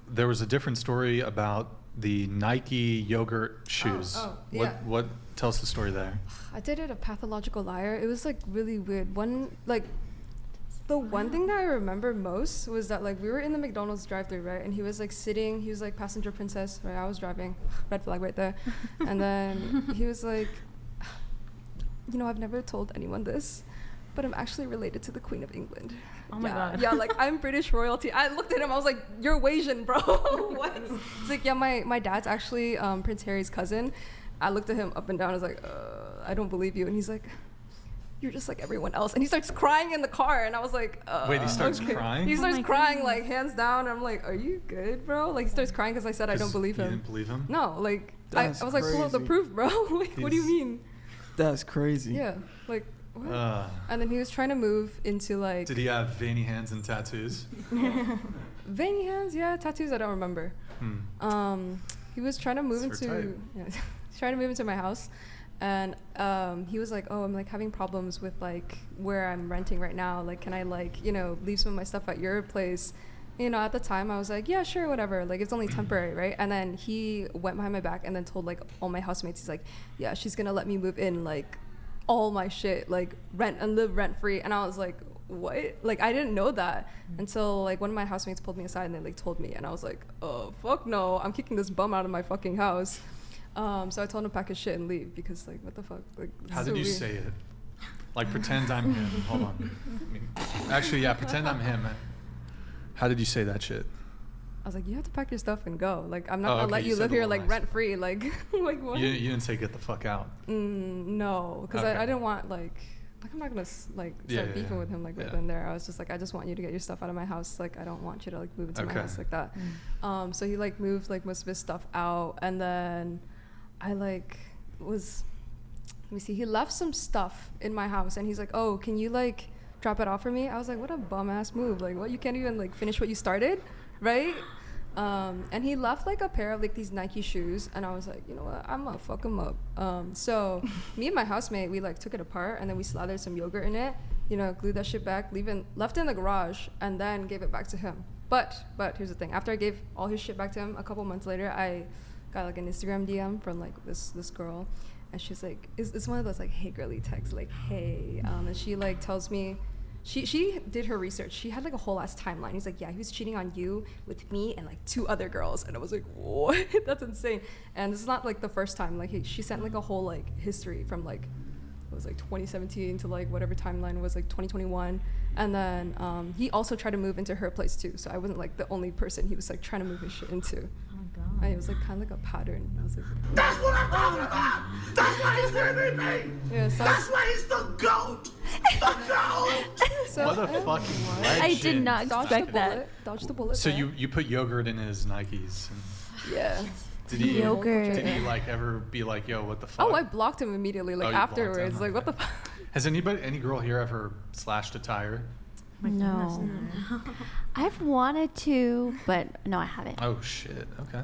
there was a different story about the Nike yogurt shoes. Yeah. What tell us the story there? I dated a pathological liar. It was like really weird. The one thing that I remember most was that like we were in the McDonald's drive-thru, right? And he was like sitting, he was like passenger princess, right? I was driving, red flag right there. And then he was like, you know, I've never told anyone this, but I'm actually related to the Queen of England. Oh my God. Yeah, like I'm British royalty. I looked at him, I was like, you're Asian, bro. What? It's like, yeah, my dad's actually Prince Harry's cousin. I looked at him up and down, I was like, I don't believe you. And he's like, you're just like everyone else. And he starts crying in the car, and I was like, Wait, he starts crying? He starts crying, goodness. like hands down. And I'm like, are you good, bro? Like he starts crying because I said I don't believe You him. didn't believe him? No, like I That's was like, pull out the crazy. proof, bro. Like, what do you mean? That's crazy. Yeah, like what? And then he was trying to move into like Did he have veiny hands and tattoos? veiny hands, yeah, tattoos. I don't remember. He was trying to move That's her into he's trying to move into my house, and he was like, oh, I'm like having problems with like where I'm renting right now. Like, can I like leave some of my stuff at your place? At the time I was like, yeah, sure, whatever. Like, it's only temporary, right? And then he went behind my back and then told like all my housemates, he's like, yeah, she's gonna let me move in like all my shit, like live rent free. And I was like, what? Like, I didn't know that until like one of my housemates pulled me aside and they like told me, and I was like, oh fuck no, I'm kicking this bum out of my fucking house. So I told him to pack his shit and leave because like, what the fuck? Like, How so did you weird. say it? Like, pretend I'm him. Hold on. Actually, yeah, pretend I'm him. How did you say that shit? I was like, you have to pack your stuff and go. Like, I'm not Oh, gonna okay, let you you said live the here one like I said. rent free. Like, like what? You didn't say get the fuck out. No, because Okay. I didn't want like I'm not gonna like Yeah, start yeah, beefing yeah. with him like right Yeah. then and there. I was just like, I just want you to get your stuff out of my house. Like, I don't want you to like move into my Okay. house like that. So he like moved like most of his stuff out, and then I like was, let me see, he left some stuff in my house, and he's like, oh, can you like drop it off for me? I was like, what a bum ass move. Like, what, you can't even like finish what you started, right? And he left like a pair of like these Nike shoes, and I was like, you know what, I'm gonna fuck him up. So me and my housemate, we like took it apart, and then we slathered some yogurt in it, glued that shit back, left it in the garage, and then gave it back to him. But here's the thing, after I gave all his shit back to him, a couple months later, I got like an Instagram DM from like this girl, and she's like, it's one of those like, hey girly texts, like, hey, and she like tells me, she did her research. She had like a whole ass timeline. He's like, yeah, he was cheating on you with me and like 2 other girls. And I was like, what? That's insane. And this is not like the first time. Like, she sent like a whole like history from like, it was like 2017 to like whatever timeline was, like 2021. And then he also tried to move into her place too. So I wasn't like the only person he was like trying to move his shit into. Oh my God. And it was like kind of like a pattern. I was like, That's what I'm talking about! That's why he's MVP! yeah, so That's why he's the GOAT! The GOAT! so What a fucking legend. I did not dodged the expect that. bullet. Dodged the bullet. So there. you put yogurt in his Nikes. And Yeah. did he Yogurt. Did he like ever be like, yo, what the fuck? Oh, I blocked him immediately, like Oh, you blocked him? afterwards. Like, what the Okay. fuck? Has any girl here ever slashed a tire? My No. goodness, no. I've wanted to, but no, I haven't. Oh shit. Okay.